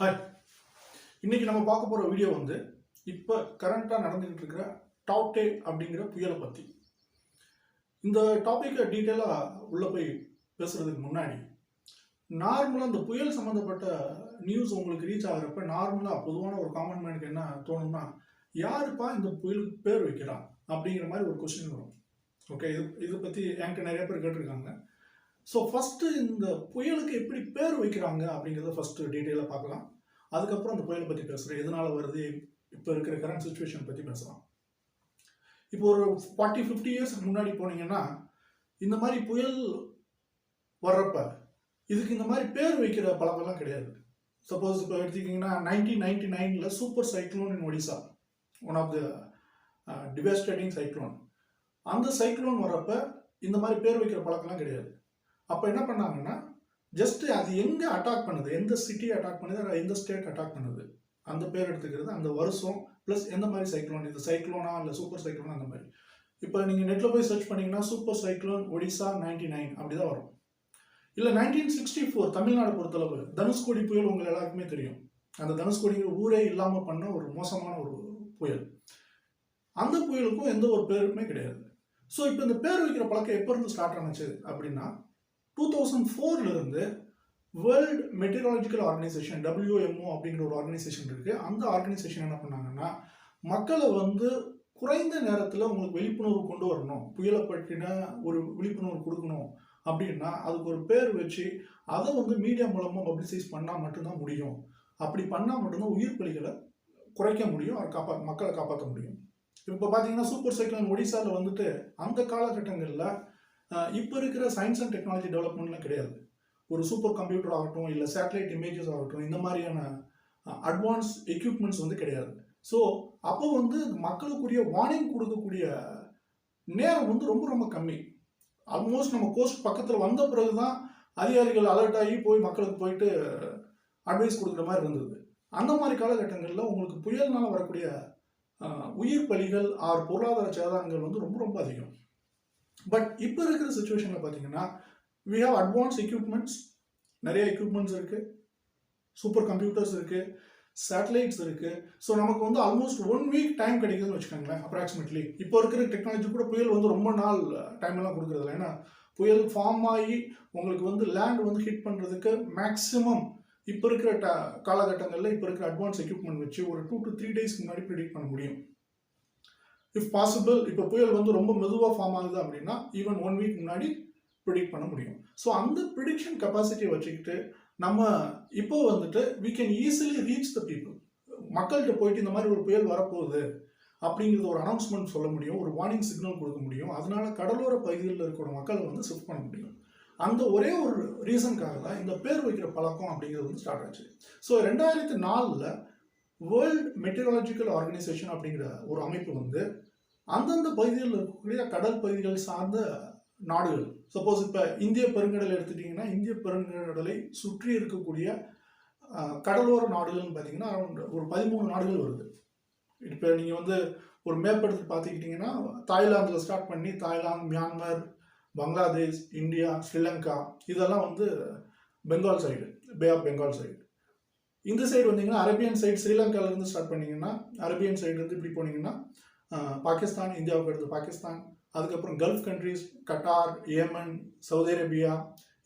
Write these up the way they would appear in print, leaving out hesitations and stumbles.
Hi, இன்னைக்கு நம்ம பார்க்க போகிற வீடியோ வந்து இப்போ கரண்ட்டாக நடந்துகிட்டு இருக்கிற டாப்டே அப்படிங்கிற புயலை பற்றி. இந்த டாப்பிக்கை டீட்டெயிலாக உள்ளே போய் பேசுகிறதுக்கு முன்னாடி நார்மலாக இந்த புயல் சம்மந்தப்பட்ட நியூஸ் உங்களுக்கு ரீச் ஆகிறப்ப நார்மலாக பொதுவான ஒரு காமன் மேனுக்கு என்ன தோணும்னா, யாருப்பா இந்த புயலுக்கு பேர் வைக்கிறான் அப்படிங்கிற மாதிரி ஒரு கொஸ்டின் வரும். ஓகே, இதை பற்றி என்கிட்ட நிறைய பேர் கேட்டிருக்காங்க. ஸோ ஃபஸ்ட்டு இந்த புயலுக்கு எப்படி பேர் வைக்கிறாங்க அப்படிங்கிறத ஃபஸ்ட்டு டீட்டெயிலாக பார்க்கலாம். அதுக்கப்புறம் அந்த புயலை பற்றி பேசுகிறேன், எதனால் வருது, இப்போ இருக்கிற கரண்ட் சுச்சுவேஷன் பற்றி பேசலாம். இப்போ ஒரு 40-50 இயர்ஸ்க்கு முன்னாடி போனீங்கன்னா இந்த மாதிரி புயல் வர்றப்ப இதுக்கு இந்த மாதிரி பேர் வைக்கிற பழக்கம்லாம் கிடையாது. சப்போஸ் இப்போ எடுத்துக்கிட்டிங்கன்னா 1999 super cyclone in Odisha, one of the devastating cyclone. அந்த சைக்ளோன் வர்றப்ப இந்த மாதிரி பேர் வைக்கிற பழக்கம்லாம் கிடையாது. அப்போ என்ன பண்ணாங்கன்னா, ஜஸ்ட் அது எங்கே அட்டாக் பண்ணுது, எந்த சிட்டி அட்டாக் பண்ணுது, எந்த ஸ்டேட் அட்டாக் பண்ணுது, அந்த பேர் எடுத்துக்கிறது, அந்த வருஷம் ப்ளஸ் எந்த மாதிரி சைக்ளோன், இது சைக்ளோனா இல்லை சூப்பர் சைக்ளோனா, அந்த மாதிரி. இப்போ நீங்கள் நெட்டில் போய் சர்ச் பண்ணிங்கன்னா சூப்பர் சைக்ளோன் ஒடிசா 99 அப்படி தான் வரும். இல்லை 1964 தமிழ்நாடு பொறுத்தளவு தனுஷ்கோடி புயல் உங்கள் எல்லாருக்குமே தெரியும். அந்த தனுஷ்கோடிங்கிற ஊரே இல்லாமல் பண்ண ஒரு மோசமான ஒரு புயல். அந்த புயலுக்கும் எந்த ஒரு பேருமே கிடையாது. ஸோ இப்போ இந்த பேர் வைக்கிற பழக்கம் எப்போ இருந்து ஸ்டார்ட் ஆனிச்சு அப்படின்னா, 2004 வேர்ல்டு மெட்டீரியாலஜிக்கல் ஆர்கனைசேஷன் WMO அப்படிங்கிற ஒரு ஆர்கனைசேஷன் இருக்குது. அந்த ஆர்கனைசேஷன் என்ன பண்ணாங்கன்னா, மக்களை வந்து குறைந்த நேரத்தில் உங்களுக்கு விழிப்புணர்வு கொண்டு வரணும், புயலை பற்றின ஒரு விழிப்புணர்வு கொடுக்கணும் அப்படின்னா அதுக்கு ஒரு பேர் வச்சு அதை வந்து மீடியா மூலமாக பப்ளிசைஸ் பண்ணால் மட்டும்தான் முடியும். அப்படி பண்ணால் மட்டும்தான் உயிர் பலிகளை குறைக்க முடியும், அதை மக்களை காப்பாற்ற முடியும். இப்போ பார்த்தீங்கன்னா சூப்பர் சைக்ளோன் ஒடிசாவில் வந்துட்டு அந்த காலகட்டங்களில் இப்போ இருக்கிற சயின்ஸ் அண்ட் டெக்னாலஜி டெவலப்மெண்ட்லாம் கிடையாது. ஒரு சூப்பர் கம்ப்யூட்டர் ஆகட்டும், இல்லை சேட்டலைட் இமேஜஸ் ஆகட்டும், இந்த மாதிரியான அட்வான்ஸ் எக்யூப்மெண்ட்ஸ் வந்து கிடையாது. ஸோ அப்போ வந்து மக்களுக்குரிய வார்னிங் கொடுக்கக்கூடிய நேரம் வந்து ரொம்ப ரொம்ப கம்மி. ஆல்மோஸ்ட் நம்ம கோஸ்ட் பக்கத்தில் வந்த பிறகு தான் அதிகாரிகள் அலர்ட் ஆகி போய் மக்களுக்கு போயிட்டு அட்வைஸ் கொடுக்குற மாதிரி இருந்தது. அந்த மாதிரி காலகட்டங்களில் உங்களுக்கு புயல்னால் வரக்கூடிய உயிர் பலிகள் ஆர் பொருளாதார சேதாரங்கள் வந்து ரொம்ப ரொம்ப அதிகம். பட் இப்போ இருக்கிற சுச்சுவேஷனில் பார்த்தீங்கன்னா, வி ஹாவ் அட்வான்ஸ் எக்யூப்மெண்ட்ஸ், நிறைய எக்யூப்மெண்ட்ஸ் இருக்குது, சூப்பர் கம்ப்யூட்டர்ஸ் இருக்குது, சேட்டலைட்ஸ் இருக்குது. ஸோ நமக்கு வந்து ஆல்மோஸ்ட் 1 வீக் டைம் கிடைக்குதுன்னு வச்சுக்கோங்களேன் அப்ராக்சிமேட்லி. இப்போ இருக்கிற டெக்னாலஜி கூட புயல் வந்து ரொம்ப நாள் டைம் எல்லாம் கொடுக்குறதில்ல. ஏன்னா புயல் ஃபார்ம் ஆகி உங்களுக்கு வந்து லேண்ட் வந்து ஹிட் பண்ணுறதுக்கு மேக்ஸிமம் இப்போ இருக்கிற காலகட்டங்களில் இப்போ இருக்கிற அட்வான்ஸ் எக்யூப்மெண்ட் வச்சு ஒரு 2 to 3 days முன்னாடி ப்ரிடிக்ட் பண்ண முடியும். இஃப் பாசிபிள் இப்போ புயல் வந்து ரொம்ப மெதுவாக ஃபார்ம் ஆகுது அப்படின்னா ஈவன் 1 வீக் முன்னாடி ப்ரிடிக்ட் பண்ண முடியும். ஸோ அந்த ப்ரிடிக்ஷன் கெப்பாசிட்டியை வச்சுக்கிட்டு நம்ம இப்போ வந்துட்டு we can easily reach the people. மக்கள்கிட்ட போயிட்டு இந்த மாதிரி ஒரு புயல் வரப்போகுது அப்படிங்கிறது ஒரு அனௌன்ஸ்மெண்ட் சொல்ல முடியும், ஒரு வார்னிங் சிக்னல் கொடுக்க முடியும். அதனால கடலோர பகுதிகளில் இருக்கிற மக்களை வந்து ஷிஃப்ட் பண்ண முடியும். அந்த ஒரே ஒரு ரீசனுக்காக தான் இந்த பேர் வைக்கிற பழக்கம் அப்படிங்கிறது வந்து ஸ்டார்ட் ஆச்சு. ஸோ 2004 வேர்ல்டு மெட்டீரியாலஜிக்கல் ஆர்கனைசேஷன் அப்படிங்கிற ஒரு அமைப்பு வந்து அந்தந்த பகுதிகளில் இருக்கக்கூடிய கடல் பகுதிகள் சார்ந்த நாடுகள், சப்போஸ் இப்போ இந்திய பெருங்கடலை எடுத்துட்டிங்கன்னா இந்திய பெருங்கடலை சுற்றி இருக்கக்கூடிய கடலோர நாடுகள்னு பார்த்தீங்கன்னா ஒரு 13 நாடுகள் வருது. இப்போ நீங்கள் வந்து ஒரு மேப் எடுத்து பார்த்துக்கிட்டிங்கன்னா தாய்லாந்தில் ஸ்டார்ட் பண்ணி Thailand, Myanmar, Bangladesh, India, Sri Lanka, இதெல்லாம் வந்து Bengal side, bay of Bengal side. இந்த சைடு வந்தீங்கன்னா அரேபியன் சைடு, ஸ்ரீலங்காவிலேருந்து ஸ்டார்ட் பண்ணிங்கன்னா அரேபியன் சைடுலேருந்து இப்படி போனீங்கன்னா பாகிஸ்தான், இந்தியாவுக்கு அடுத்து பாகிஸ்தான், அதுக்கப்புறம் gulf countries, Qatar, Yemen, Saudi Arabia,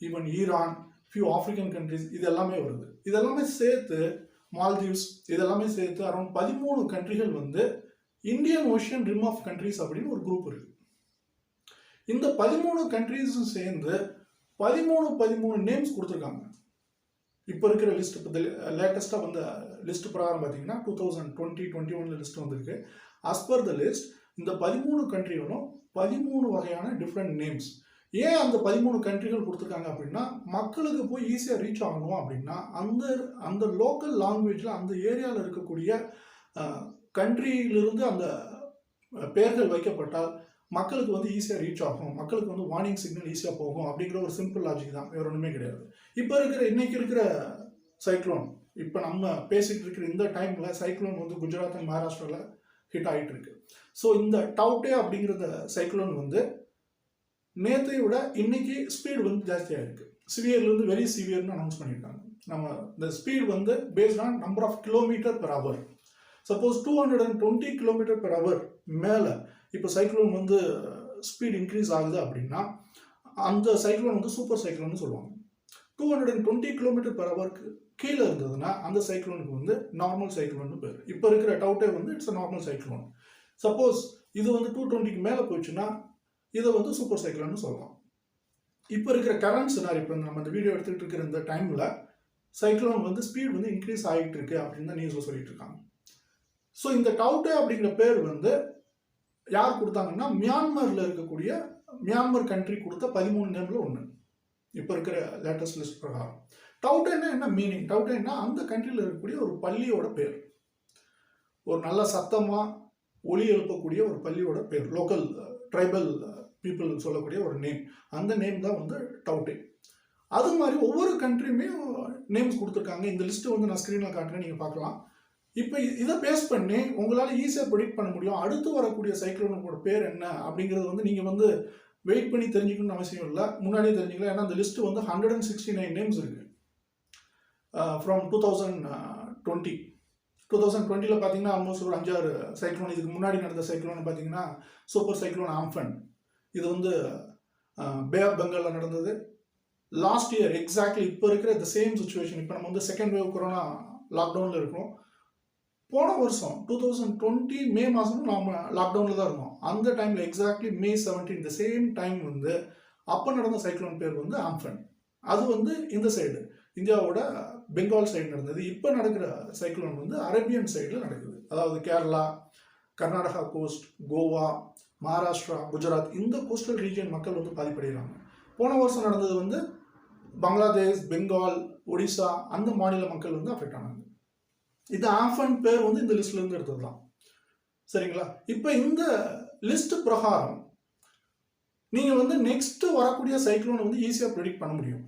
even Iran, few African countries, இது எல்லாமே வருது. இதெல்லாமே சேர்த்து மால்தீவ்ஸ், இதெல்லாமே சேர்த்து அரௌண்ட் 13 கண்ட்ரிகள் வந்து Indian ocean rim of countries அப்படின்னு ஒரு குரூப் இருக்குது. இந்த 13 கண்ட்ரிஸும் சேர்ந்து 13 நேம்ஸ் கொடுத்துருக்காங்க. இப்போ இருக்கிற லிஸ்ட், இப்போ லேட்டஸ்ட்டாக வந்த லிஸ்ட் பிரகாரம் பார்த்தீங்கன்னா 2020-21 லிஸ்ட் வந்திருக்கு. அஸ் பர் த லிஸ்ட் இந்த 13 கண்ட்ரிகளும் 13 வகையான டிஃப்ரெண்ட் நேம்ஸ். ஏன் அந்த 13 கண்ட்ரிகள் கொடுத்துருக்காங்க அப்படின்னா, மக்களுக்கு போய் ஈஸியாக ரீச் ஆகணும் அப்படின்னா அந்த லோக்கல் லாங்குவேஜில் அந்த ஏரியாவில் இருக்கக்கூடிய கண்ட்ரியிலிருந்து அந்த பெயர்கள் வைக்கப்பட்டால் மக்களுக்கு வந்து ஈஸியாக ரீச் ஆகும், மக்களுக்கு வந்து வார்னிங் சிக்னல் ஈஸியாக போகும் அப்படிங்கிற ஒரு சிம்பிள் லாஜிக் தான், வேறு ஒன்றுமே கிடையாது. இப்போ இன்னைக்கு இருக்கிற சைக்ளோன், இப்போ நம்ம பேசிகிட்டு இருக்கிற இந்த டைமில் சைக்ளோன் வந்து குஜராத் அண்ட் மகாராஷ்டிராவில் ஹிட் ஆகிட்டு இருக்கு. ஸோ இந்த டவுட்டே அப்படிங்கிற சைக்ளோன் வந்து நேற்றை விட இன்னைக்கு ஸ்பீடு வந்து ஜாஸ்தியாக இருக்குது. சிவியர்லேருந்து வெரி சிவியர்னு அனௌன்ஸ் பண்ணியிருக்காங்க. நம்ம இந்த ஸ்பீட் வந்து based on number half kilometre per hour. Suppose 220 kilometre per hour மேலே இப்போ சைக்ளோன் வந்து ஸ்பீட் இன்க்ரீஸ் ஆகுது அப்படின்னா அந்த சைக்ளோன் வந்து சூப்பர் சைக்ளோன்னு சொல்லுவாங்க. 220 கிலோமீட்டர் பெர் ஹவருக்கு கீழே இருந்ததுன்னா அந்த சைக்ளோனுக்கு வந்து நார்மல் சைக்ளோன்னு பேர். இப்போ இருக்கிற டவுட்டே வந்து it's a normal cyclone. Suppose இது வந்து 220க்கு மேலே போச்சுன்னா இதை வந்து சூப்பர் சைக்ளோன்னு சொல்லலாம். இப்போ இருக்கிற கரண்ட் சினாரி, இப்போ நம்ம இந்த வீடியோ எடுத்துகிட்டு இருக்கிற இந்த டைமில் சைக்ளோன் வந்து ஸ்பீட் வந்து இன்க்ரீஸ் ஆகிட்டு இருக்கு அப்படின்னு தான் நியூஸில் சொல்லிட்டு இருக்காங்க. ஸோ இந்த டவுட்டே அப்படிங்கிற பேர் வந்து யார் கொடுத்தாங்கன்னா மியான்மரில் இருக்கக்கூடிய மியான்மர் கண்ட்ரி கொடுத்த 13 நேமில் ஒன்று இப்போ இருக்கிற லேட்டஸ்ட் லிஸ்ட் பிரகாரம். டவுட்டேன்னா என்ன மீனிங்? டவுட்டேன்னா அந்த கண்ட்ரியில் இருக்கக்கூடிய ஒரு பள்ளியோட பேர், ஒரு நல்ல சத்தமாக ஒலி எழுப்பக்கூடிய ஒரு பள்ளியோட பேர், லோக்கல் ட்ரைபல் பீப்புள் சொல்லக்கூடிய ஒரு நேம். அந்த நேம் தான் வந்து டவுட்டே. அது மாதிரி ஒவ்வொரு கண்ட்ரியுமே நேம்ஸ் கொடுத்துருக்காங்க. இந்த லிஸ்ட்டு வந்து நான் ஸ்க்ரீனில் காட்டுறேன், நீங்கள் பார்க்கலாம். இப்போ இதை பேஸ் பண்ணி உங்களால் ஈஸியாக ப்ரெடிக்ட் பண்ண முடியும் அடுத்து வரக்கூடிய சைக்ளோனோட பேர் என்ன அப்படிங்கிறது வந்து நீங்கள் வந்து வெயிட் பண்ணி தெரிஞ்சுக்கணும்னு அவசியம் இல்லை, முன்னாடியே தெரிஞ்சுக்கலாம். ஏன்னா அந்த லிஸ்ட்டு வந்து 169 நேம்ஸ் இருக்குது ஃப்ரம் 2020. 2020ல் பார்த்தீங்கன்னா ஆல்மோஸ்ட் ஒரு 5-6 சைக்ளோன். இதுக்கு முன்னாடி நடந்த சைக்ளோன் பார்த்தீங்கன்னா சூப்பர் சைக்ளோன் ஆம்ஃபன், இது வந்து பே ஆஃப் பெங்காலில் நடந்தது. லாஸ்ட் இயர் எக்ஸாக்ட்லி இப்போ இருக்கிற த சேம் சுச்சுவேஷன், இப்போ நம்ம வந்து செகண்ட் வேவ் கொரோனா லாக்டவுனில் இருக்கோம். போன வருஷம் 2020 மே மாதமும் நாம் லாக்டவுனில் தான் இருக்கோம். அந்த டைமில் எக்ஸாக்ட்லி May 17 இந்த சேம் டைம் வந்து அப்போ நடந்த சைக்ளோன் பேர் வந்து ஆம்ஃபன். அது வந்து இந்த சைடு இந்தியாவோட பெங்கால் சைடு நடந்தது. இப்போ நடக்கிற சைக்ளோன் வந்து அரேபியன் சைடில் நடக்குது. அதாவது கேரளா, கர்நாடகா கோஸ்ட், கோவா, மகாராஷ்டிரா, குஜராத், இந்த கோஸ்டல் ரீஜியன் மக்கள் வந்து பாதிப்படைகிறாங்க. போன வருஷம் நடந்தது வந்து பங்களாதேஷ், பெங்கால், ஒடிசா அந்த மாநில மக்கள் வந்து அஃபெக்ட் ஆனாங்க. இது ஆம்ஃபன் பேர் வந்து இந்த லிஸ்ட்ல இருந்து எடுத்தது தான். சரிங்களா? இப்போ இந்த லிஸ்ட் பிரகாரம் நீங்க வந்து நெக்ஸ்ட் வரக்கூடிய சைக்ளோன் வந்து ஈஸியாக ப்ரெடிக்ட் பண்ண முடியும்.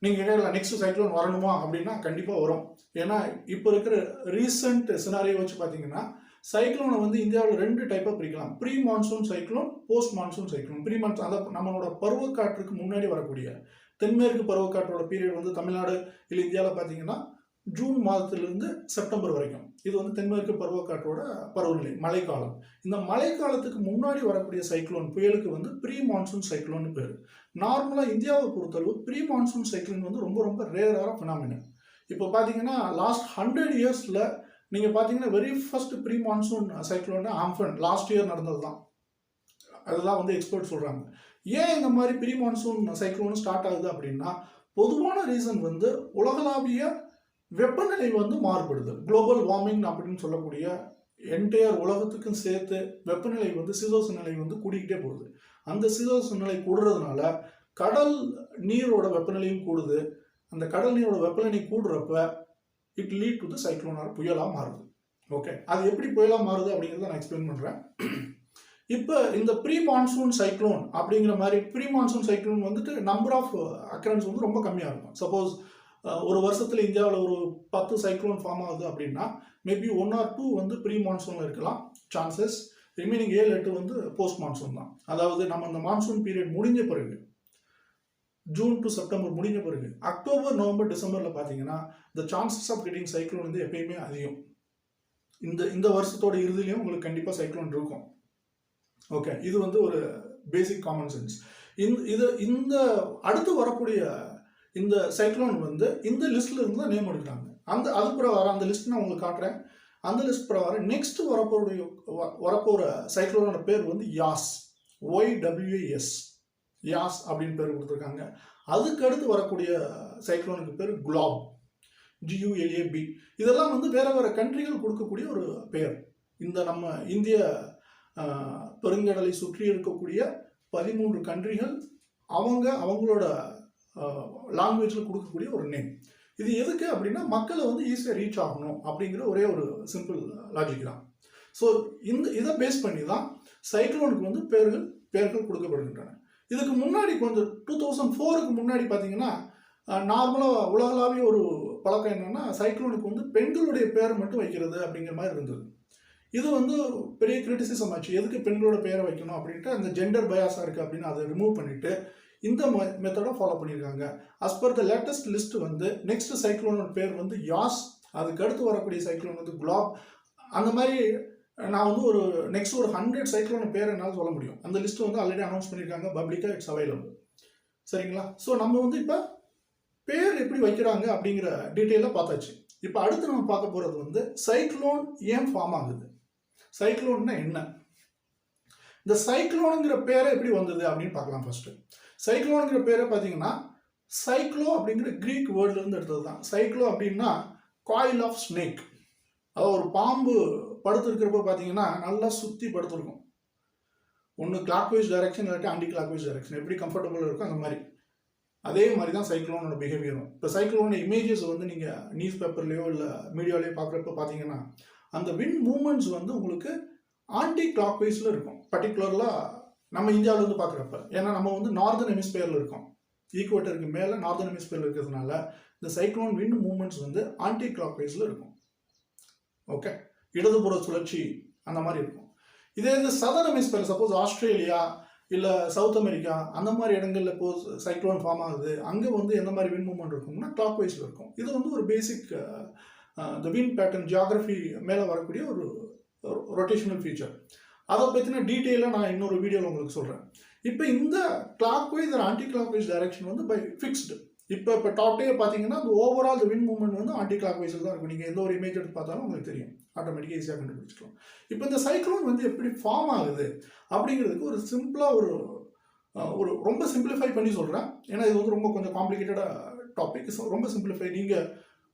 நீங்க கேட்கலாம் நெக்ஸ்ட் சைக்ளோன் வரணுமா அப்படின்னா கண்டிப்பாக வரும். ஏன்னா இப்போ இருக்கிற ரீசெண்ட் சினாரியோ வச்சு பார்த்தீங்கன்னா சைக்ளோனை வந்து இந்தியாவில் 2 டைப்பாக பிரிக்கலாம். Pre monsoon cyclone, post monsoon cyclone. Pre monsoon அதாவது நம்மளோட பருவக்காற்றுக்கு முன்னாடி வரக்கூடிய தென்மேற்கு பருவக்காற்றோட பீரியட் வந்து தமிழ்நாடு இல்லை இந்தியாவில் பார்த்தீங்கன்னா ஜூன் மாதத்திலிருந்து செப்டம்பர் வரைக்கும். இது வந்து தென்மேற்கு பருவக்காற்றோட பருவநிலை, மழைக்காலம். இந்த மழைக்காலத்துக்கு முன்னாடி வரக்கூடிய சைக்ளோன் புயலுக்கு வந்து ப்ரீ மான்சூன் சைக்ளோன் பேர். நார்மலாக இந்தியாவை பொறுத்தளவு ப்ரீ மான்சூன் சைக்ளோன் வந்து ரொம்ப ரொம்ப ரேரான ஃபினாமினன். இப்போ பார்த்தீங்கன்னா லாஸ்ட் 100 இயர்ஸில் நீங்கள் பார்த்தீங்கன்னா very first pre monsoon cyclone Amphan last year நடந்தது தான். அதுதான் வந்து எக்ஸ்பர்ட் சொல்கிறாங்க. ஏன் இந்த மாதிரி ப்ரீ மான்சூன் சைக்ளோன் ஸ்டார்ட் ஆகுது அப்படின்னா பொதுவான ரீசன் வந்து உலகளாவிய வெப்பநிலை வந்து மாறுபடுது. குளோபல் வார்மிங் அப்படின்னு சொல்லக்கூடிய என்டையர் உலகத்துக்கும் சேர்த்து வெப்பநிலை வந்து சீதோஷ நிலை வந்து கூடிக்கிட்டே போகுது. அந்த சீதோஷ நிலை கூடுறதுனால கடல் நீரோட வெப்பநிலையும் கூடுது. அந்த கடல் நீரோட வெப்பநிலை கூடுறப்ப இட் லீட் டு த சைக்ளோனாக புயலாக மாறுது. ஓகே, அது எப்படி புயலாக மாறுது அப்படிங்கிறத நான் எக்ஸ்பிளைன் பண்ணுறேன். இப்போ இந்த ப்ரீ மான்சூன் சைக்ளோன் அப்படிங்கிற மாதிரி ப்ரீ மான்சூன் சைக்ளோன் வந்துட்டு நம்பர் ஆஃப் அக்கரன்ஸ் வந்து ரொம்ப கம்மியாக இருக்கும். சப்போஸ் ஒரு வருஷத்தில் இந்தியாவில் ஒரு 10 சைக்ளோன் ஃபார்ம் ஆகுது அப்படின்னா மேபி 1 or 2 வந்து ப்ரீ மான்சூனில் இருக்கலாம் சான்சஸ். ரிமைனிங் 7-8 வந்து போஸ்ட் மான்சூன் தான். அதாவது நம்ம இந்த மான்சூன் பீரியட் முடிஞ்ச பிறகு ஜூன் டு செப்டம்பர் முடிஞ்ச பிறகு அக்டோபர், நவம்பர், டிசம்பரில் பார்த்தீங்கன்னா the chances of getting cyclone வந்து எப்பயுமே அதிகம். இந்த வருஷத்தோட இறுதியிலையும் உங்களுக்கு கண்டிப்பாக சைக்ளோன் இருக்கும். ஓகே, இது வந்து ஒரு பேசிக் காமன் சென்ஸ். இந்த அடுத்து வரக்கூடிய இந்த சைக்ளோன் வந்து இந்த லிஸ்ட்ல இருந்து தான் நேம் எடுக்கிறாங்க. அது பிரகாரம் அந்த லிஸ்ட் நான் உங்களுக்கு காட்டுறேன். அந்த லிஸ்ட் பிரகாரம் நெக்ஸ்ட் வரப்போற சைக்ளோனோட பேர் வந்து யாஸ், YWAS, யாஸ் அப்படின்னு பேர் கொடுத்துருக்காங்க. அதுக்கு அடுத்து வரக்கூடிய சைக்ளோனுக்கு பேர் குலாப், GULAB. இதெல்லாம் வந்து வேற வேற கண்ட்ரிகள் கொடுக்கக்கூடிய ஒரு பெயர். இந்த நம்ம இந்திய பெருங்கடலை சுற்றி இருக்கக்கூடிய 13 கண்ட்ரிகள் அவங்களோட லாங்குவேஜில் கொடுக்கக்கூடிய ஒரு நேம். இது எதுக்கு அப்படின்னா மக்களை வந்து ஈஸியாக ரீச் ஆகணும் அப்படிங்கிற ஒரே ஒரு சிம்பிள் லாஜிக் தான். ஸோ இதை பேஸ் பண்ணி தான் சைக்ளோனுக்கு வந்து பெயர்கள் கொடுக்கப்படுகின்றன. இதுக்கு முன்னாடி கொஞ்சம் 2004க்கு முன்னாடி பார்த்தீங்கன்னா நார்மலாக உலகளாவிய ஒரு பழக்கம் என்னென்னா சைக்ளோனுக்கு வந்து பெண்களுடைய பேரை மட்டும் வைக்கிறது அப்படிங்கிற மாதிரி இருந்தது. இது வந்து பெரிய கிரிட்டிசிசம் ஆச்சு. எதுக்கு பெண்களோட பேரை வைக்கணும் அப்படின்ட்டு அந்த ஜெண்டர் பயாஸாக இருக்குது அப்படின்னு அதை ரிமூவ் பண்ணிவிட்டு இந்த மெத்தடை ஃபாலோ பண்ணியிருக்காங்க. As per the latest list வந்து நெக்ஸ்ட் சைக்ளோனோட பேர் வந்து யாஸ், அதுக்கு அடுத்து வரக்கூடிய சைக்ளோன் வந்து குலாப். அந்த மாதிரி நான் வந்து ஒரு நெக்ஸ்ட் ஒரு 100 சைக்ளோன் பேர் என்னால் சொல்ல முடியும். அந்த லிஸ்ட் வந்து ஆல்ரெடி அனௌன்ஸ் பண்ணியிருக்காங்க, பப்ளிக்காக இட்ஸ் அவைலபிள். சரிங்களா? ஸோ நம்ம வந்து இப்போ பேர் எப்படி வைக்கிறாங்க அப்படிங்கிற டீட்டெயிலாக பார்த்தாச்சு. இப்போ அடுத்து நம்ம பார்க்க போகிறது வந்து சைக்ளோன் ஏன் ஃபார்ம் ஆகுது, சைக்ளோன்னா என்ன, இந்த சைக்ளோனுங்கிற பேரை எப்படி வந்தது அப்படின்னு பார்க்கலாம். ஃபர்ஸ்ட் சைக்ளோனுங்கிற பேரை பார்த்தீங்கன்னா சைக்ளோ அப்படிங்கிற கிரீக் வேர்ட்லேருந்து எடுத்தது தான். சைக்ளோ அப்படின்னா காயில் ஆஃப் ஸ்னேக், அதாவது ஒரு பாம்பு படுத்து இருக்கிறப்ப பார்த்தீங்கன்னா நல்லா சுற்றி படுத்துருக்கும். ஒன்று கிளாக் வைஸ் டைரக்ஷன் இல்லாட்டி ஆன்டி கிளாக் வைஸ் டைரக்ஷன், எப்படி கம்ஃபர்டபுள் இருக்கும் அந்த மாதிரி. அதே மாதிரி தான் சைக்ளோனோட பிஹேவியரும். இப்போ சைக்ளோனோட இமேஜஸ் வந்து நீங்கள் நியூஸ் பேப்பர்லேயோ இல்லை மீடியாலேயோ பார்க்குறப்ப பார்த்தீங்கன்னா அந்த விண்ட் மூமெண்ட்ஸ் வந்து உங்களுக்கு ஆன்டி கிளாக் வைஸில் இருக்கும். பர்டிகுலர்லாக நம்ம இந்தியாவில் வந்து பார்க்குறப்ப, ஏன்னா நம்ம வந்து நார்தர்ன் ஹெமிஸ்பியரில் இருக்கோம், ஈக்குவேட்டருக்கு மேலே நார்தர்ன் ஹெமிஸ்பியரில் இருக்கிறதுனால இந்த சைக்ளோன் விண்ட் மூமெண்ட்ஸ் வந்து ஆன்டி கிளாக் வைஸில் இருக்கும். ஓகே, இடதுபுற சுழற்சி அந்த மாதிரி இருக்கும். இதே இது சதர்ன் ஹெமிஸ்பியர், சப்போஸ் ஆஸ்திரேலியா இல்லை சவுத் அமெரிக்கா அந்த மாதிரி இடங்கள்ல இப்போ சைக்ளோன் ஃபார்ம் ஆகுது, அங்கே வந்து எந்த மாதிரி விண்ட் மூவ்மெண்ட் இருக்கும்னா கிளாக் வைஸில் இருக்கும். இது வந்து ஒரு பேசிக் த விண்ட் பேட்டர்ன் ஜியாகிரஃபி மேலே வரக்கூடிய ஒரு ரொட்டேஷனல் ஃபீச்சர். அதை பற்றின டீட்டெயிலாக நான் இன்னொரு வீடியோவில் உங்களுக்கு சொல்கிறேன். இப்போ இந்த clockwise anti clockwise direction வந்து பை ஃபிக்ஸ்டு. இப்போ டாப் டே பார்த்தீங்கன்னா அந்த ஓவரால் த விண்ட் மூவ்மெண்ட் வந்து ஆன்டி கிளாக் வைஸில் தான் இருக்கும். நீங்கள் எந்த ஒரு இமேஜ் எடுத்து பார்த்தாலும் உங்களுக்கு தெரியும், ஆட்டோமேட்டிக்காக ஈஸியாக கண்டுபிடிச்சிக்கலாம். இப்போ இந்த சைக்ளோன் வந்து எப்படி ஃபார்ம் ஆகுது அப்படிங்கிறதுக்கு ஒரு சிம்பிளாக ஒரு ரொம்ப சிம்பிளிஃபை பண்ணி சொல்கிறேன். ஏன்னா இது வந்து ரொம்ப கொஞ்சம் காம்ப்ளிகேட்டடாக டாபிக். ரொம்ப சிம்பிளிஃபை. நீங்கள்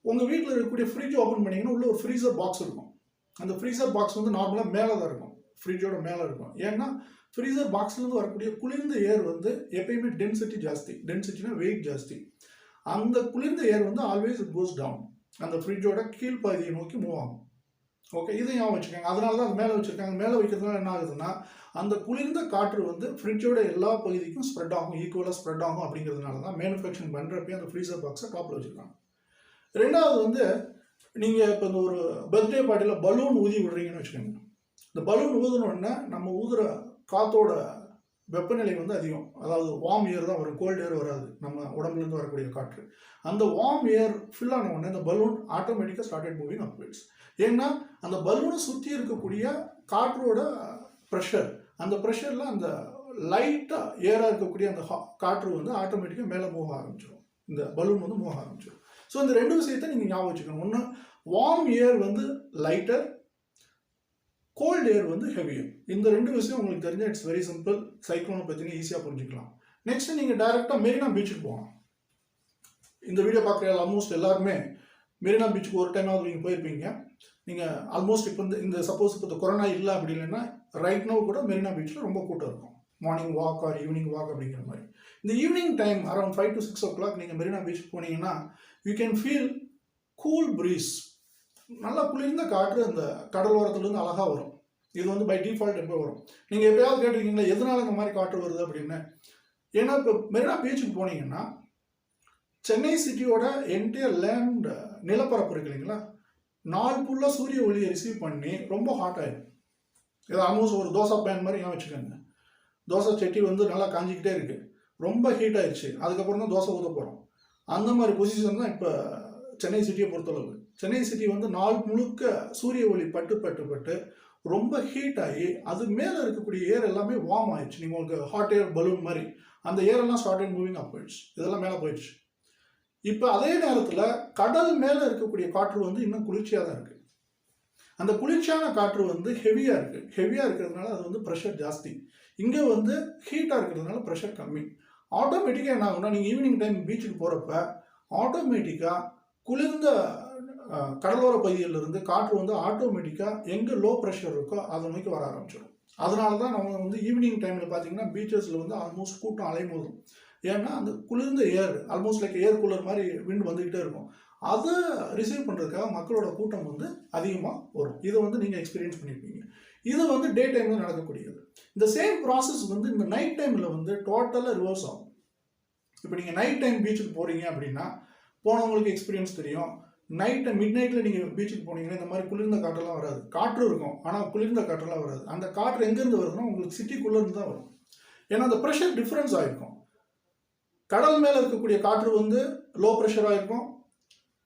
உங்கள் வீட்டில் இருக்கக்கூடிய ஃப்ரிட்ஜ் ஓப்பன் பண்ணிங்கன்னா உள்ள ஒரு ஃப்ரீசர் பாக்ஸ் இருக்கும். அந்த ஃப்ரீசர் பாக்ஸ் வந்து நார்மலாக மேலே தான் இருக்கும், ஃப்ரிட்ஜோட மேலே இருக்கும். ஏன்னா ஃப்ரீசர் பாக்ஸ்லேருந்து வரக்கூடிய குளிர்ந்த ஏர் வந்து எப்பயுமே டென்சிட்டி ஜாஸ்தி, டென்சிட்டினா வெயிட் ஜாஸ்தி. அந்த குளிர்ந்த ஏர் வந்து ஆல்வேஸ் இட் கோஸ் டவுன், அந்த ஃப்ரிட்ஜோட கீழ்ப்பகுதியை நோக்கி மூவ் ஆகும். ஓகே, இதை ஞாபகம் வச்சுக்கோங்க. அதனால தான் அது மேலே வச்சுருக்காங்க. மேலே வைக்கிறதுனால என்ன ஆகுதுன்னா அந்த குளிர்ந்த காற்று வந்து ஃப்ரிட்ஜோட எல்லா பகுதிக்கும் ஸ்ப்ரெட் ஆகும், ஈக்குவலாக ஸ்ப்ரெட் ஆகும். அப்படிங்கிறதுனால தான் மேனுஃபேக்சரிங் பண்ணுறப்பே அந்த ஃப்ரீசர் பாக்ஸை டாப்பில் வச்சுருக்காங்க. ரெண்டாவது வந்து நீங்கள் இப்போ இந்த ஒரு பர்த்டே பார்ட்டியில் பலூன் ஊதி விடுறீங்கன்னு வச்சுக்கோங்க. இந்த பலூன் ஊதுனோடனே நம்ம ஊதுற காற்றோட வெப்பநிலை வந்து அதிகம், அதாவது வார்ம் ஏர் தான் வரும், கோல்டு ஏர் வராது. நம்ம உடம்புலேருந்து வரக்கூடிய காற்று, அந்த வார்ம் ஏர் ஃபில் ஆன உடனே இந்த பலூன் ஆட்டோமேட்டிக்காக ஸ்டார்டட் மூவிங் அப்வர்ட்ஸ். ஏன்னா அந்த பலூனை சுற்றி இருக்கக்கூடிய காற்றோட ப்ரெஷர், அந்த ப்ரெஷரில் அந்த லைட்டாக ஏராக இருக்கக்கூடிய அந்த காற்று வந்து ஆட்டோமேட்டிக்காக மேலே மூவ் ஆரம்பிச்சிடும், இந்த பலூன் வந்து மூவ் ஆரம்பிச்சிடும். ஸோ இந்த ரெண்டு விஷயத்தை நீங்கள் ஞாபகம் வச்சுக்கணும். ஒன்று, வார்ம் ஏர் வந்து லைட்டர், கோல்டு ஏர் வந்து ஹெவியர். இந்த ரெண்டு விஷயம் உங்களுக்கு தெரிஞ்சால் இட்ஸ் வெரி சிம்பிள். சைக்ளோனை பற்றின ஈஸியாக புரிஞ்சுக்கலாம். நெக்ஸ்ட் நீங்கள் டைரெக்டாக மெரினா பீச்சுக்கு போகலாம். இந்த வீடியோ பார்க்குற ஆல்மோஸ்ட் எல்லாருமே மெரினா பீச்சுக்கு ஒரு டைமாவது நீங்கள் போயிருப்பீங்க. நீங்கள் ஆல்மோஸ்ட் இப்போ இந்த சப்போஸ் இப்போ கொரோனா இல்லை அப்படி இல்லைன்னா ரைட் நோ கூட மெரினா பீச்சில் ரொம்ப கூட்டம் இருக்கும். Morning walk or evening walk அப்படிங்கிற மாதிரி. இந்த evening time around 5 to 6 o'clock நீங்கள் மெரினா பீச்சுக்கு போனீங்கன்னா you can feel cool breeze, நல்லா குளிர்ந்த காற்று அந்த கடலோரத்துலேருந்து அழகாக வரும். இது வந்து பை டிஃபால்ட் எப்போ வரும். நீங்கள் எப்போயாவது கேட்டிருக்கீங்களா எதனால இந்த மாதிரி காற்று வருது அப்படின்னு? ஏன்னா இப்போ மெரினா பீச்சுக்கு போனீங்கன்னா சென்னை சிட்டியோட என்டையர் லேண்ட் நிலப்பரப்பு இருக்கு இல்லைங்களா, நாள் ஃபுல்லாக சூரிய ஒளியை ரிசீவ் பண்ணி ரொம்ப ஹாட் ஆகிடும். இது ஆல்மோஸ்ட் ஒரு தோசை பேன் மாதிரி ஏன் வச்சுக்கோங்க. தோசை சட்டி வந்து நல்லா காஞ்சிக்கிட்டே இருக்குது, ரொம்ப ஹீட் ஆயிடுச்சு, அதுக்கப்புறம் தான் தோசை ஊற்ற போகிறோம். அந்த மாதிரி பொசிஷன் தான் இப்போ சென்னை சிட்டியை பொறுத்தளவு. சென்னை சிட்டி வந்து நாள் முழுக்க சூரிய ஒளி பட்டு பட்டு பட்டு ரொம்ப ஹீட் ஆகி அது மேலே இருக்கக்கூடிய ஏர் எல்லாமே வார்ம் ஆயிடுச்சு. நீங்கள் உங்களுக்கு ஹாட் ஏர் பலூன் மாதிரி அந்த ஏரெல்லாம் ஸ்டார்டட் மூவிங் அப்வர்ட்ஸ், இதெல்லாம் மேலே போயிடுச்சு. இப்போ அதே நேரத்தில் கடல் மேலே இருக்கக்கூடிய காற்று வந்து இன்னும் குளிர்ச்சியாக தான் இருக்குது. அந்த குளிர்ச்சியான காற்று வந்து ஹெவியாக இருக்குது. ஹெவியாக இருக்கிறதுனால அது வந்து ப்ரெஷர் ஜாஸ்தி. இங்கே வந்து ஹீட்டாக இருக்கிறதுனால ப்ரெஷர் கம்மி. ஆட்டோமேட்டிக்காக என்ன ஆகும்னா நீங்கள் ஈவினிங் டைம் பீச்சுக்கு போகிறப்ப ஆட்டோமேட்டிக்காக குளிர்ந்த கடலோர பகுதியிலிருந்து காற்று வந்து ஆட்டோமேட்டிக்காக எங்கே லோ ப்ரெஷர் இருக்கோ அதை நோக்கி வர ஆரம்பிச்சிடும். அதனால தான் நம்ம வந்து ஈவினிங் டைமில் பார்த்தீங்கன்னா பீச்சஸில் வந்து ஆல்மோஸ்ட் கூட்டம் அலைமோதும். ஏன்னா அந்த குளிர்ந்த ஏர் ஆல்மோஸ்ட் லைக் ஏர் கூலர் மாதிரி விண்ட் வந்துக்கிட்டே இருக்கும். அதை ரிசீவ் பண்ணுறதுக்காக மக்களோட கூட்டம் வந்து அதிகமாக வரும். இதை வந்து நீங்கள் எக்ஸ்பீரியன்ஸ் பண்ணியிருப்பீங்க. இது வந்து டே டைமில் நடக்கக்கூடியது. இந்த சேம் ப்ராசஸ் வந்து இந்த நைட் டைமில் வந்து டோட்டலாக ரிவர்ஸ் ஆகும். இப்போ நீங்கள் நைட் டைம் பீச்சுக்கு போகிறீங்க அப்படின்னா போனவங்களுக்கு எக்ஸ்பீரியன்ஸ் தெரியும். மிட் நைட்டில் நீங்கள் பீச்சுக்கு போனீங்கன்னா இந்த மாதிரி குளிர்ந்த காற்றெல்லாம் வராது. காற்று இருக்கும், ஆனால் குளிர்ந்த காற்றெல்லாம் வராது. அந்த காற்று எங்கேருந்து வருதுன்னா உங்களுக்கு சிட்டிக்குள்ளேருந்து தான் வரும். ஏன்னா அந்த ப்ரெஷர் டிஃப்ரென்ஸ் ஆகிருக்கும். கடல் மேலே இருக்கக்கூடிய காற்று வந்து லோ ப்ரெஷராக இருக்கும்,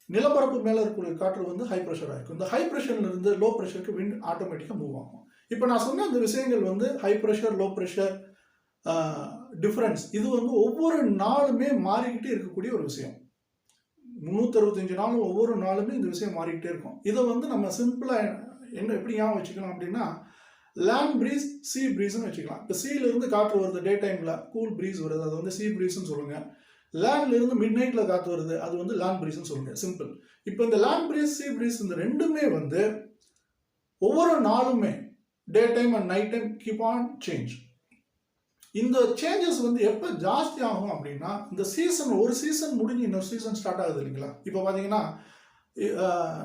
நிலப்பரப்பு மேலே இருக்கக்கூடிய காற்று வந்து ஹை ப்ரெஷராக இருக்கும். இந்த ஹை ப்ரெஷர்லேருந்து லோ ப்ரெஷருக்கு விண்ட் ஆட்டோமேட்டிக்காக மூவ் ஆகும். இப்போ நான் சொன்ன இந்த விஷயங்கள் வந்து high pressure, low pressure difference, இது வந்து ஒவ்வொரு நாளுமே மாறிக்கிட்டே இருக்கக்கூடிய ஒரு விஷயம். 365 நாளும் ஒவ்வொரு நாளுமே இந்த விஷயம் மாறிக்கிட்டே இருக்கும். இதை வந்து நம்ம சிம்பிளாக எப்படி ஞாபகம் வச்சுக்கலாம் அப்படின்னா, லேண்ட் ப்ரீஸ், சீ ப்ரீஸ்ன்னு வச்சுக்கலாம். இப்போ சீலேருந்து காற்று வருது, டே டைமில் கூல் ப்ரீஸ் வருது, அது வந்து சீ ப்ரீஸ்ன்னு சொல்லுங்கள். லேண்ட்லேருந்து மிட் நைட்டில் காற்று வருது, அது வந்து லேண்ட் ப்ரீஸ்ன்னு சொல்லுங்கள். சிம்பிள். இப்போ இந்த லேண்ட் ப்ரீஸ், சீ ப்ரீஸ் இந்த ரெண்டுமே வந்து ஒவ்வொரு நாளுமே day time and night time keep on change. இந்த சேஞ்சஸ் வந்து எப்போ ஜாஸ்தி ஆகும் அப்படின்னா, இந்த சீசன் ஒரு சீசன் முடிஞ்சு இன்னொரு சீசன் ஸ்டார்ட் ஆகுது இல்லைங்களா. இப்போ பார்த்தீங்கன்னா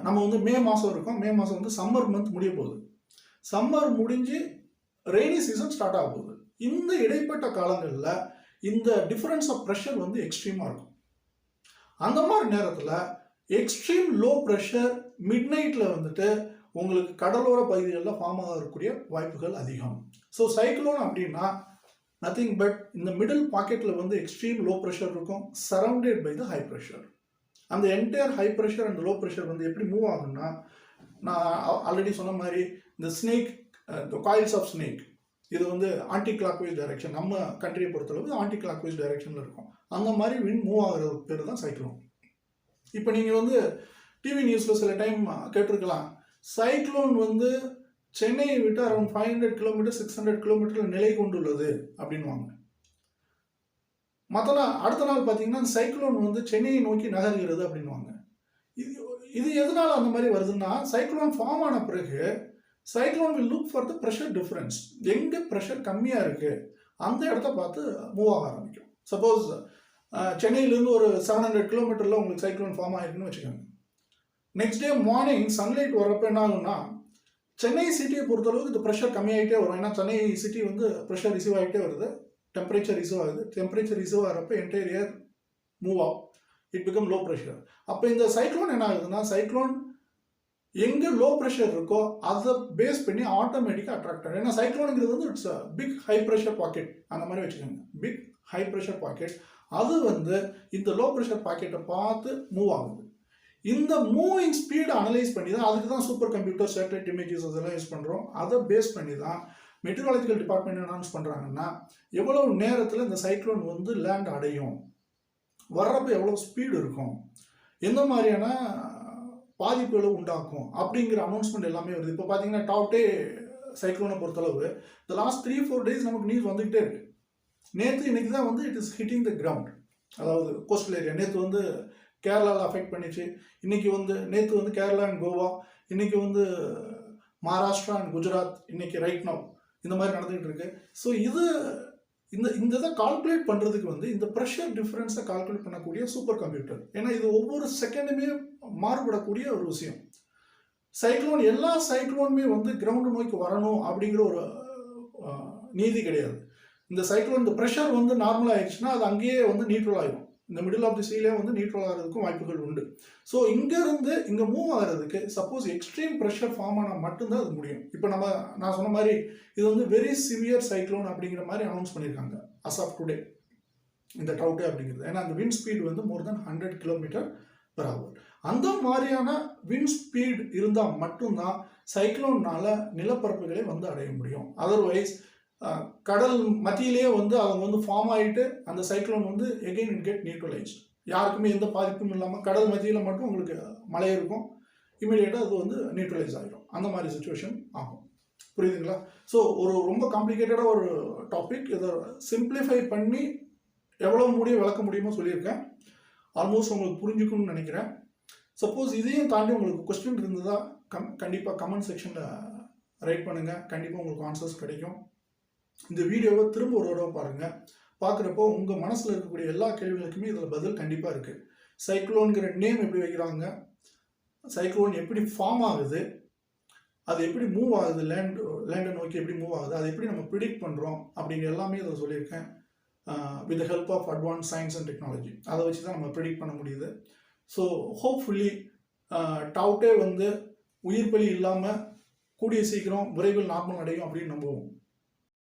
நம்ம வந்து மே மாதம் இருக்கோம், மே மாதம் வந்து சம்மர் மந்த் முடிய போகுது. சம்மர் முடிஞ்சு ரெய்னி சீசன் ஸ்டார்ட் ஆக போகுது. இந்த இடைப்பட்ட காலங்களில் இந்த டிஃபரன்ஸ் ஆஃப் ப்ரெஷர் வந்து எக்ஸ்ட்ரீமாக இருக்கும். அந்த மாதிரி நேரத்தில் எக்ஸ்ட்ரீம் லோ ப்ரெஷர் மிட் நைட்டில் வந்துட்டு உங்களுக்கு கடலோர பகுதிகளில் ஃபார்ம் ஆகக்கூடிய வாய்ப்புகள் அதிகம். ஸோ சைக்ளோன் அப்படின்னா நத்திங் பட் இந்த மிடில் பாக்கெட்டில் வந்து எக்ஸ்ட்ரீம் லோ ப்ரெஷர் இருக்கும், surrounded by the high pressure. அந்த entire high pressure and low pressure வந்து எப்படி மூவ் ஆகும்னா, நான் ஆல்ரெடி சொன்ன மாதிரி இந்த ஸ்னேக், காயில்ஸ் ஆஃப் ஸ்னேக், இது வந்து ஆன்டி கிளாக் வைஸ் டைரக்ஷன், நம்ம கண்ட்ரியை பொறுத்தளவு ஆன்டி கிளாக் வைஸ் டைரக்ஷனில் இருக்கும். அந்த மாதிரி விண்ட் மூவ் ஆகிறது பேர் தான் சைக்ளோன். இப்போ நீங்கள் வந்து டிவி நியூஸில் சில டைம் கேட்டிருக்கலாம், சைக்ளோன் வந்து சென்னையை விட்டு அரௌண்ட் 500 கிலோமீட்டர் 600 கிலோமீட்டரில் நிலை கொண்டுள்ளது அப்படின்வாங்க. மற்ற நாள் அடுத்த நாள் பார்த்தீங்கன்னா சைக்ளோன் வந்து சென்னையை நோக்கி நகர்கிறது அப்படின்வாங்க. இது எதனால அந்த மாதிரி வருதுன்னா, சைக்ளோன் ஃபார்ம் ஆன பிறகு cyclone will look for the pressure difference. எங்கே ப்ரெஷர் கம்மியாக இருக்குது அந்த இடத்த பார்த்து மூவ் ஆக ஆரம்பிக்கும். சப்போஸ் சென்னையிலேருந்து ஒரு 700 கிலோமீட்டரில் உங்களுக்கு சைக்ளோன் ஃபார்ம் ஆகிருக்குன்னு வச்சுக்கோங்க. நெக்ஸ்ட் டே மார்னிங் சன்லைட் வரப்போ என்ன ஆகும்னா, சென்னை சிட்டியை பொறுத்தளவுக்கு இந்த ப்ரெஷர் கம்மியாகிட்டே வரும். ஏன்னா சென்னை சிட்டி வந்து ப்ரெஷர் ரிசீவ் ஆகிட்டே வருது, டெம்பரேச்சர் ரிசீவ் ஆகுது. டெம்பரேச்சர் ரிசீவ் ஆகிறப்ப என்டையர் ஏர் மூவ் ஆகும், இட் பிகம் லோ ப்ரெஷர். அப்போ இந்த சைக்ளோன் என்ன ஆகுதுன்னா, சைக்ளோன் எங்கே லோ ப்ரெஷர் இருக்கோ அதை பேஸ் பண்ணி ஆட்டோமேட்டிக்காக அட்ராக்ட் ஆகும். ஏன்னா சைக்ளோனுங்கிறது வந்து it's big high pressure pocket, அந்த மாதிரி வச்சுக்கோங்க. பிக் ஹை ப்ரெஷர் பாக்கெட், அது வந்து இந்த லோ ப்ரெஷர் பாக்கெட்டை பார்த்து மூவ் ஆகுது. இந்த மூவிங் ஸ்பீடை அனலைஸ் பண்ணி தான், அதுக்கு தான் சூப்பர் கம்ப்யூட்டர், சேட்டலைட் இமேஜஸ் அதெல்லாம் யூஸ் பண்ணுறோம். அதை பேஸ் பண்ணி தான் மெட்ரோலாஜிக்கல் டிபார்ட்மெண்ட் அனௌன்ஸ் பண்ணுறாங்கன்னா, எவ்வளவு நேரத்தில் இந்த சைக்ளோன் வந்து லேண்ட் அடையும், வர்றப்போ எவ்வளோ ஸ்பீடு இருக்கும், எந்த மாதிரியான பாதிப்புகளை உண்டாக்கும் அப்படிங்கிற அனௌன்ஸ்மெண்ட் எல்லாமே வருது. இப்போ பார்த்தீங்கன்னா டாப்டே சைக்ளோனை பொறுத்தளவு இந்த லாஸ்ட் 3-4 டேஸ் நமக்கு நியூஸ் வந்துக்கிட்டே இருக்கு. நேற்று இன்னைக்கு தான் வந்து it is hitting the ground, அதாவது கோஸ்டல் ஏரியா. நேற்று வந்து கேரளாவில் அஃபெக்ட் பண்ணிச்சு, இன்னைக்கு வந்து நேற்று வந்து கேரளா அண்ட் கோவா, இன்னைக்கு வந்து மகாராஷ்டிரா அண்ட் குஜராத், இன்னைக்கு ரைட் நவ் இந்த மாதிரி நடந்துகிட்டு இருக்கு. ஸோ இது இந்த இதை கால்குலேட் பண்ணுறதுக்கு வந்து இந்த ப்ரெஷர் டிஃப்ரென்ஸை கால்குலேட் பண்ணக்கூடிய சூப்பர் கம்ப்யூட்டர். ஏன்னா இது ஒவ்வொரு செகண்டுமே மாறுபடக்கூடிய ஒரு விஷயம். சைக்ளோன் எல்லா சைக்ளோனுமே வந்து கிரவுண்டு நோக்கி வரணும் அப்படிங்கிற ஒரு நீதி கிடையாது. இந்த சைக்ளோன் இந்த ப்ரெஷர் வந்து நார்மல் ஆயிடுச்சுன்னா அது அங்கேயே வந்து நியூட்ரல் ஆகிடும். இந்த மிடில் ஆஃப் தி சீலே வந்து நியூட்ரல் ஆகிறதுக்கும் வாய்ப்புகள் உண்டு. ஸோ இங்கேருந்து இங்கே மூவ் ஆகிறதுக்கு சப்போஸ் எக்ஸ்ட்ரீம் ப்ரெஷர் ஃபார்ம் ஆனால் மட்டும்தான் அது முடியும். இப்போ நான் சொன்ன மாதிரி இது வந்து வெரி சிவியர் சைக்ளோன் அப்படிங்கிற மாதிரி அனௌன்ஸ் பண்ணியிருக்காங்க அஸ் ஆஃப் டுடே இந்த டவுட்டே அப்படிங்கிறது. ஏன்னா அந்த விண்ட் ஸ்பீட் வந்து மோர் தென் 100 km/h. அந்த மாதிரியான விண்ட் ஸ்பீட் இருந்தால் மட்டும்தான் சைக்ளோன்னால நிலப்பரப்புகளை வந்து அடைய முடியும். அதர்வைஸ் கடல் மத்தியிலேயே வந்து அவங்க வந்து ஃபார்ம் ஆகிட்டு அந்த சைக்ளோன் வந்து எகெயின் இட் கெட் நியூட்ரலைஸ்ட். யாருக்குமே எந்த பாதிப்பும் இல்லாமல் கடல் மத்தியில் மட்டும் உங்களுக்கு மழை இருக்கும், இமீடியட்டாக அது வந்து நியூட்ரலைஸ் ஆகிடும். அந்த மாதிரி சுச்சுவேஷன் ஆகும். புரியுதுங்களா? ஸோ ஒரு ரொம்ப காம்ப்ளிகேட்டடாக ஒரு டாபிக், இதை சிம்பிளிஃபை பண்ணி எவ்வளோ விளக்க முடியுமோ சொல்லியிருக்கேன். ஆல்மோஸ்ட் உங்களுக்கு புரிஞ்சுக்கணும்னு நினைக்கிறேன். சப்போஸ் இதையும் தாண்டி உங்களுக்கு கொஸ்டின் இருந்ததா கண்டிப்பாக கமெண்ட் செக்ஷனில் ரைட் பண்ணுங்கள். கண்டிப்பாக உங்களுக்கு ஆன்சர்ஸ் கிடைக்கும். இந்த வீடியோவை திரும்ப ஒரு தடவை பாருங்கள். பார்க்குறப்போ உங்கள் மனசில் இருக்கக்கூடிய எல்லா கேள்விகளுக்குமே இதில் பதில் கண்டிப்பாக இருக்குது. சைக்ளோன்கிற நேம் எப்படி வைக்கிறாங்க, சைக்ளோன் எப்படி ஃபார்ம் ஆகுது, அது எப்படி மூவ் ஆகுது, லேண்டை நோக்கி எப்படி மூவ் ஆகுது, அதை எப்படி நம்ம ப்ரிடிக்ட் பண்ணுறோம் அப்படிங்கிற எல்லாமே இதில் சொல்லியிருக்கேன். With the help of advance science and technology அதை வச்சு தான் நம்ம ப்ரிடிக்ட் பண்ண முடியுது. ஸோ ஹோப்ஃபுல்லி டவுட்டே வந்து உயிர் பலி இல்லாமல் கூடிய சீக்கிரம் விரைவில் நார்மல் அடையும் அப்படின்னு நம்புவோம்.